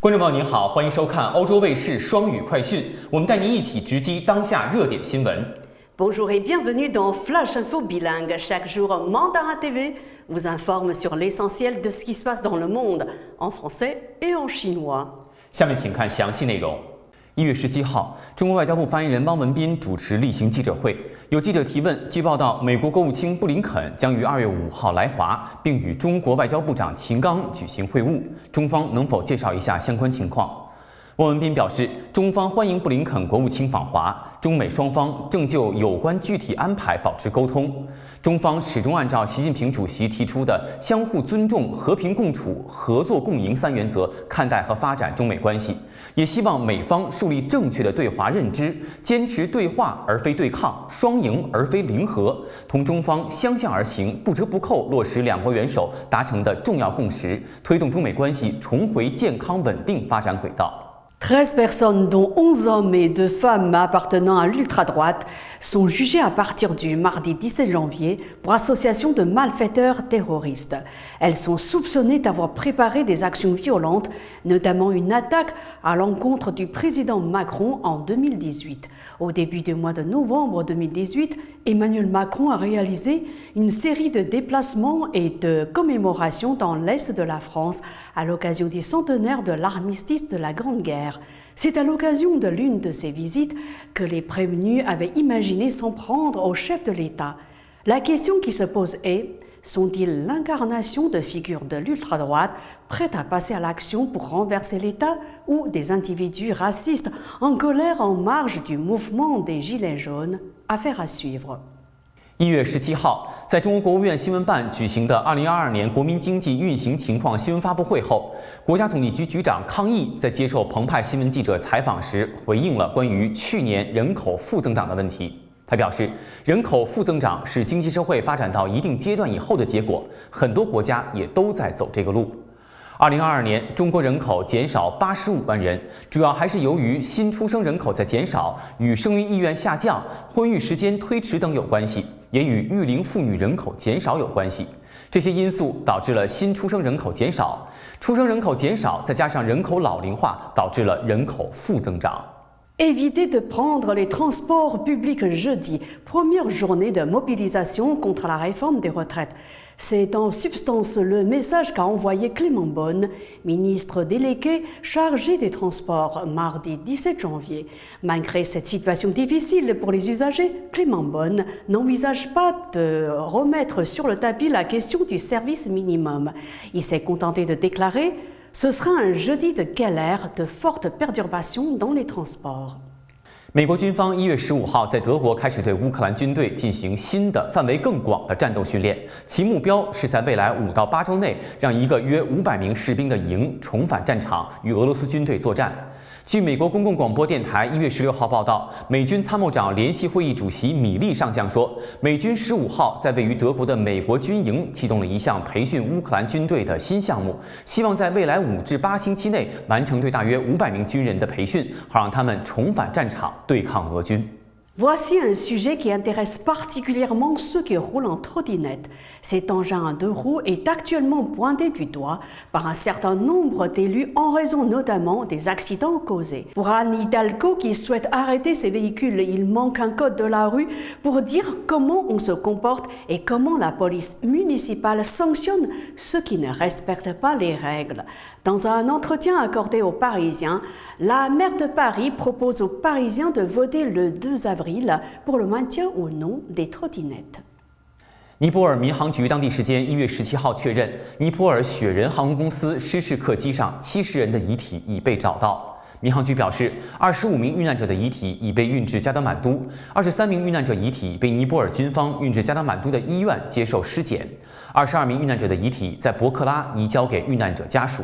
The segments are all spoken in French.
观众朋友您好，欢迎收看欧洲卫视双语快讯，我们带您一起直击当下热点新闻。Bonjour et bienvenue dans Flash Info Bilingue. Chaque jour, Mandarin TV vous informe sur l'essentiel de ce qui se passe dans le monde, en français et en chinois. 下面请看详细内容。1月17号，中国外交部发言人汪文斌主持例行记者会，有记者提问，据报道，美国国务卿布林肯将于2月5号来华，并与中国外交部长秦刚举行会晤，中方能否介绍一下相关情况？汪文斌表示，中方欢迎布林肯国务卿访华，中美双方正就有关具体安排保持沟通。中方始终按照习近平主席提出的相互尊重、和平共处、合作共赢3原则看待和发展中美关系，也希望美方树立正确的对华认知，坚持对话而非对抗，双赢而非零和，同中方相向而行，不折不扣落实两国元首达成的重要共识，推动中美关系重回健康稳定发展轨道。13 personnes, dont 11 hommes et 2 femmes appartenant à l'ultra-droite, sont jugées à partir du mardi 17 janvier pour association de malfaiteurs terroristes. Elles sont soupçonnées d'avoir préparé des actions violentes, notamment une attaque à l'encontre du président Macron en 2018. Au début du mois de novembre 2018, Emmanuel Macron a réalisé une série de déplacements et de commémorations dans l'est de la France à l'occasion du centenaire de l'armistice de la Grande Guerre. C'est à l'occasion de l'une de ces visites que les prévenus avaient imaginé s'en prendre au chef de l'État. La question qui se pose est, sont-ils l'incarnation de figures de l'ultra-droite prêtes à passer à l'action pour renverser l'État ou des individus racistes en colère en marge du mouvement des Gilets jaunes? Affaire à suivre. 1月17号，在中国国务院新闻办举行的2022年国民经济运行情况新闻发布会后，国家统计局局长康毅在接受澎湃新闻记者采访时，回应了关于去年人口负增长的问题。他表示，人口负增长是经济社会发展到一定阶段以后的结果，很多国家也都在走这个路。2022年，中国人口减少85万人，主要还是由于新出生人口在减少，与生育意愿下降、婚育时间推迟等有关系，也与育龄妇女人口减少有关系。这些因素导致了新出生人口减少，出生人口减少，再加上人口老龄化，导致了人口负增长。Évitez de prendre les transports publics jeudi, première journée de mobilisation contre la réforme des retraites. C'est en substance le message qu'a envoyé Clément Beaune, ministre délégué chargé des Transports, mardi 17 janvier. Malgré cette situation difficile pour les usagers, Clément Beaune n'envisage pas de remettre sur le tapis la question du service minimum. Il s'est contenté de déclarer « Ce sera un jeudi de galère, de fortes perturbations dans les transports ». 美国军方1月15号在德国开始对乌克兰军队进行新的、范围更广的战斗训练，其目标是在未来5到8周内让一个约500名士兵的营重返战场，与俄罗斯军队作战。据美国公共广播电台1月16号报道，美军参谋长联席会议主席米利上将说，美军15号在位于德国的美国军营启动了一项培训乌克兰军队的新项目，希望在未来5至8星期内完成对大约500名军人的培训，好让他们重返战场对抗俄军。Voici un sujet qui intéresse particulièrement ceux qui roulent en trottinette. Cet engin à 2 roues est actuellement pointé du doigt par un certain nombre d'élus en raison notamment des accidents causés. Pour Anne Hidalgo qui souhaite arrêter ces véhicules, il manque un code de la rue pour dire comment on se comporte et comment la police municipale sanctionne ceux qui ne respectent pas les règles. Dans un entretien accordé aux Parisiens, la maire de Paris propose aux Parisiens de voter le 2 avril pour le maintien ou non des trottinettes. 尼泊尔民航局当地时间1月17号确认，尼泊尔雪人航空公司失事客机上70人的遗体已被找到。民航局表示，25名遇难者的遗体已被运至加德满都，23名遇难者遗体被尼泊尔军方运至加德满都的医院接受尸检，22名遇难者的遗体在博克拉移交给遇难者家属。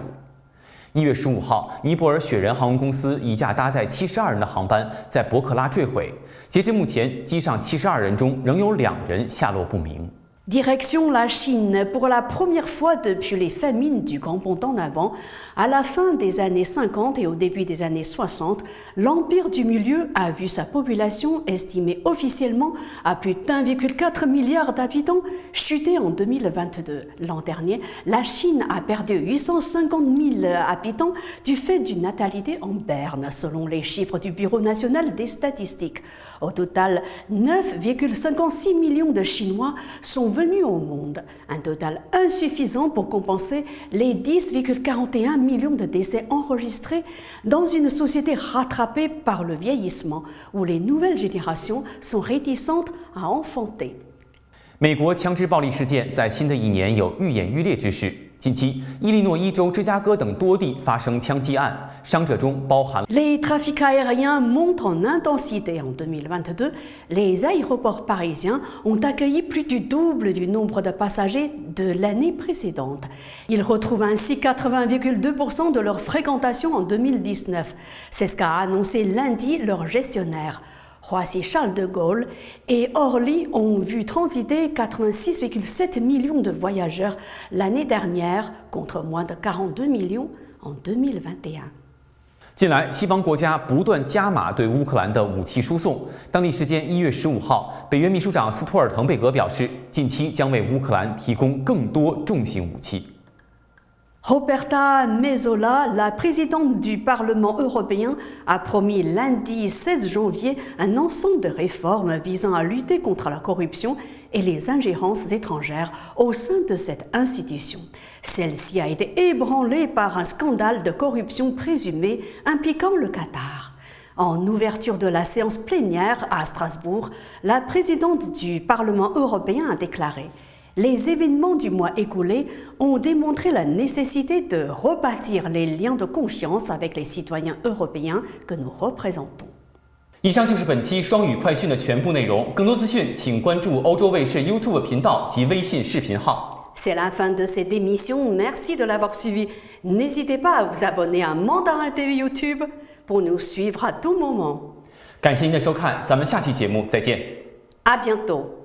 1月15号，尼泊尔雪人航空公司一架搭载72人的航班在博克拉坠毁。截至目前，机上72人中仍有2人下落不明。Direction la Chine, pour la première fois depuis les famines du Grand Pont en avant, à la fin des années 50 et au début des années 60, l'Empire du Milieu a vu sa population, estimée officiellement à plus d'1,4 milliard d'habitants, chuter en 2022. L'an dernier, la Chine a perdu 850 000 habitants du fait d'une natalité en berne, selon les chiffres du Bureau national des statistiques. Au total, 9,56 millions de Chinois sont venus au monde, un total insuffisant pour compenser les 10,41 millions de décès enregistrés dans une société rattrapée par le vieillissement, où les nouvelles générations sont réticentes à enfanter. 美国枪支暴力事件在新的一年有愈演愈烈之势。近期，伊利诺伊州芝加哥等多地发生枪击案，伤者中包含。Les trafics aériens montent en intensité en 2022. Les aéroports parisiens ont accueilli plus du double du nombre de passagers de l'année précédente. Ils retrouvent ainsi 80,2% de leur fréquentation en 2019. C'est ce qu'a annoncé lundi leur gestionnaire. Roissy-Charles de Gaulle et Orly ont vu transiter 86,7 millions de voyageurs l'année dernière contre moins de 42 millions en 2021. 近来，西方国家不断加码对乌克兰的武器输送。当地时间1月15号，北约秘书长斯托尔滕贝格表示，近期将为乌克兰提供更多重型武器。Roberta Metsola, la présidente du Parlement européen, a promis lundi 16 janvier un ensemble de réformes visant à lutter contre la corruption et les ingérences étrangères au sein de cette institution. Celle-ci a été ébranlée par un scandale de corruption présumé impliquant le Qatar. En ouverture de la séance plénière à Strasbourg, la présidente du Parlement européen a déclaré: les événements du mois écoulé ont démontré la nécessité de rebâtir les liens de confiance avec les citoyens européens que nous représentons. 以上就是本期双语快讯的全部内容。更多资讯，请关注欧洲卫视 YouTube 频道及微信视频号。C'est la fin de cette émission. Merci de l'avoir suivi. N'hésitez pas à vous abonner à Mandarin TV YouTube pour nous suivre à tout moment. 感谢您的收看，咱们下期节目再见。À bientôt.